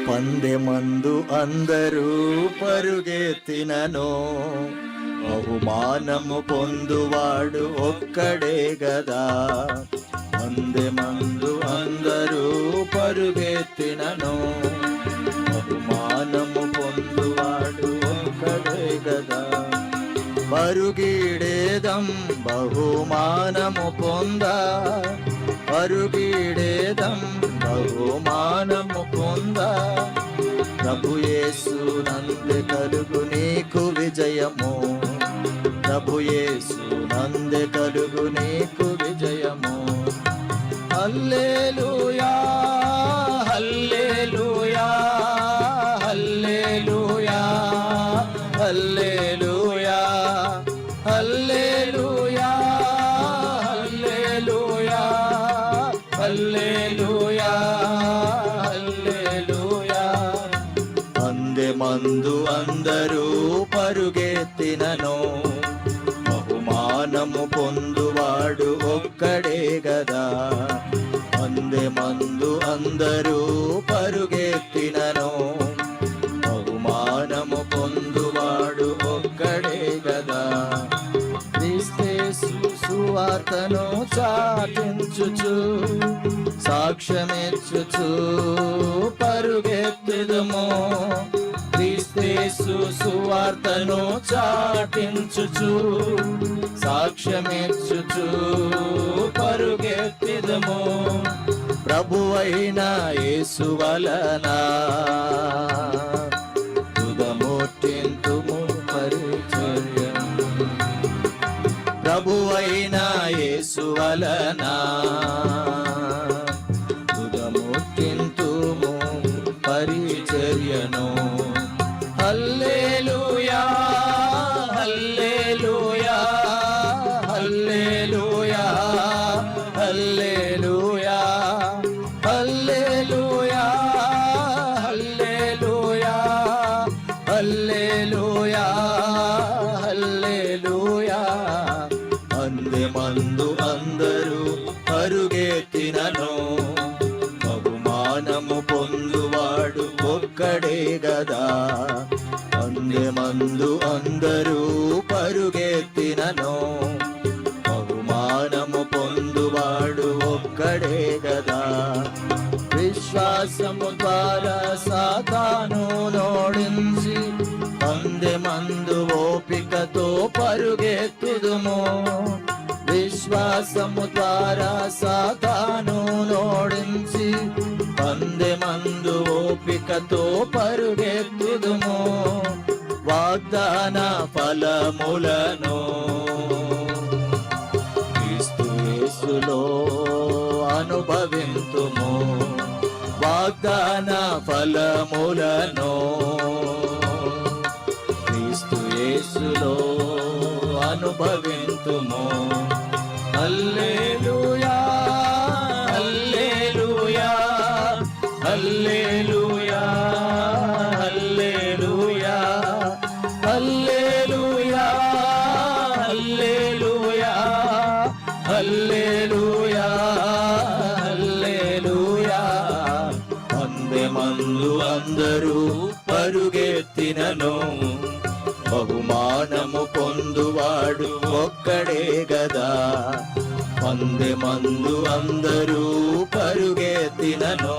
పందెమందు అందరూ పరుగెత్తినను బహుమానము పొందువాడు ఒక్కడే గదా. పందెమందు అందరూ పరుగెత్తినను బహుమానము పొందువాడు ఒక్కడే గదా. పరుగీడేదం బహుమానము పొందా, పరుగీడేదం బహుమానము పొందా. ప్రభు యేసు నందె కలుగు నీకు విజయము, ప్రభు యేసు నందె కలుగు నీకు విజయము. హల్లెలూయా హల్లెలూయా హల్లెలూయా హల్లెలూయా హల్లెలూయా హల్లెలూయా హల్లెలూయా హల్లెలూయా. పందెమందు అందరూ పరుగెత్తినను బహుమానము పొందువాడు ఒక్కడే గదా. పందెమందు అందరూ పరుగెత్తినను బహుమానము పొందువాడు ఒక్కడే గదా. క్రీస్తు సువార్తను చాటించుచు సాక్ష్యమిచ్చుచు పరుగెత్తుదుము. క్రీస్తు సువార్తను చాటించుచు సాక్ష్యమిచ్చుచు పరుగెత్తుదుము. ప్రభువైన యేసు వలన తుదముట్టింతుము పరిచర్యం. ప్రభువైన యేసు వలన తుదముట్టింతుము పరిచర్యను. హల్లెలూయా హల్లెలూయా హల్లెలూయా హల్లెలూయా హల్లెలూయా హల్లెలూయా హల్లెలూయా హల్లెలూయా. పందెమందు అందరూ పరుగెత్తినను బహుమానము పొందువాడు ఒక్కడే గదా. పందెమందు అందరూ పరుగెత్తినను బహుమానము పొందువాడు ఒక్కడే గదా. విశ్వాసము ద్వారా సాతాను నోడించి పందెమందు ఓపికతో పరుగెత్తుదుము. విశ్వాసము ద్వారా సాతాను నోడించి పందెమందు ఓపికతో పరుగెత్తుదుము. వాగ్దాన ఫలములను క్రీస్తు యేసులో అనుభవింతుము. వాగ్దాన ఫలములను క్రీస్తు యేసులో అనుభవింతుము. హల్లెలూయా హల్లెలూయా హల్లెలూయా హల్లెలూయా హల్లెలూయా హల్లెలూయా హల్లెలూయా హల్లెలూయా. పందెమందు అందరూ పరుగెత్తినను బహుమానము పొందువాడు ఒక్కడే గదా. పందెమందు అందరూ పరుగెత్తినను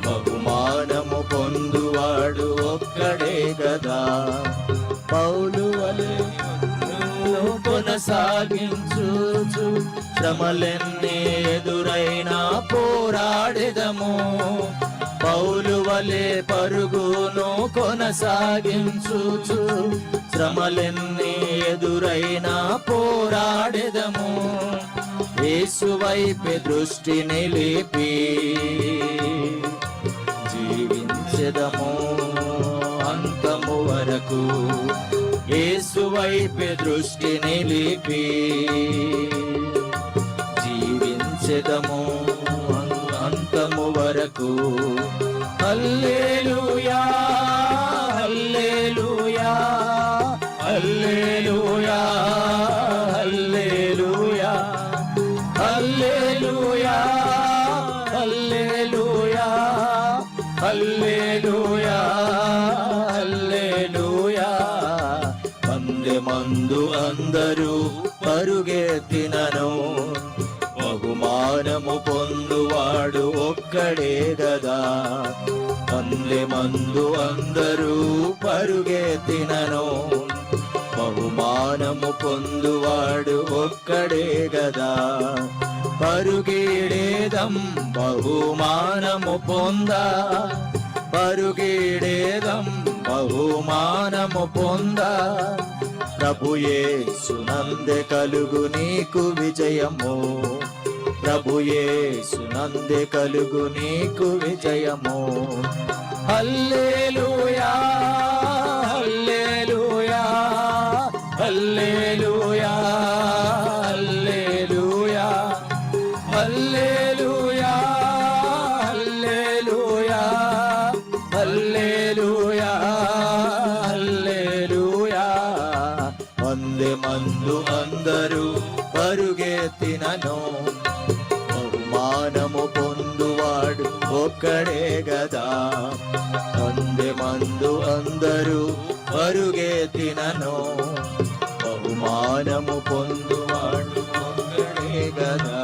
బహుమానము పొందువాడు ఒక్కడే గదా. పౌలు వలె కొనసాగించుచు శ్రమలెన్ని ఎదురైనా పోరాడెదము. పౌలు వలె పరుగును కొనసాగించుచు శ్రమలెన్ని ఎదురైనా పోరాడెదము. యేసు వైపే దృష్టి నిలిపి జీవించెదము అంతము వరకు. యేసు వైపే దృష్టి నిలిపి జీవించెదము అంతము వరకు. హల్లెలూయా హల్లెలూయా హల్లెలూయా హల్లెలూయా హల్లెలూయా హల్లెలూయా హల్లెలూయా పరుగెత్తినను బహుమానము పొందువాడు ఒక్కడే గదా. అందె మందు అందరూ పరుగెత్తినను బహుమానము పొందువాడు ఒక్కడే గదా. పరుగేడేదం బహుమానము పొందా, పరుగేడేదం బహుమానము పొందా. ప్రభు యేసునందె కలుగు నీకు విజయము, ప్రభు యేసునందె కలుగు నీకు విజయము. హల్లెలూయా హల్లెలూయా హల్లెలూయా హల్లెలూయా హల్లెలూయా హల్లెలూయా హల్లెలూయా హల్లెలూయా. వందె మందు అందరూ పరుగెత్తినను బహుమానము పొందువాడు ఒక్కడే గదా. వందె మందు అందరూ పరుగెత్తినను బహుమానము పొందువాడు ఒక్కడే గదా.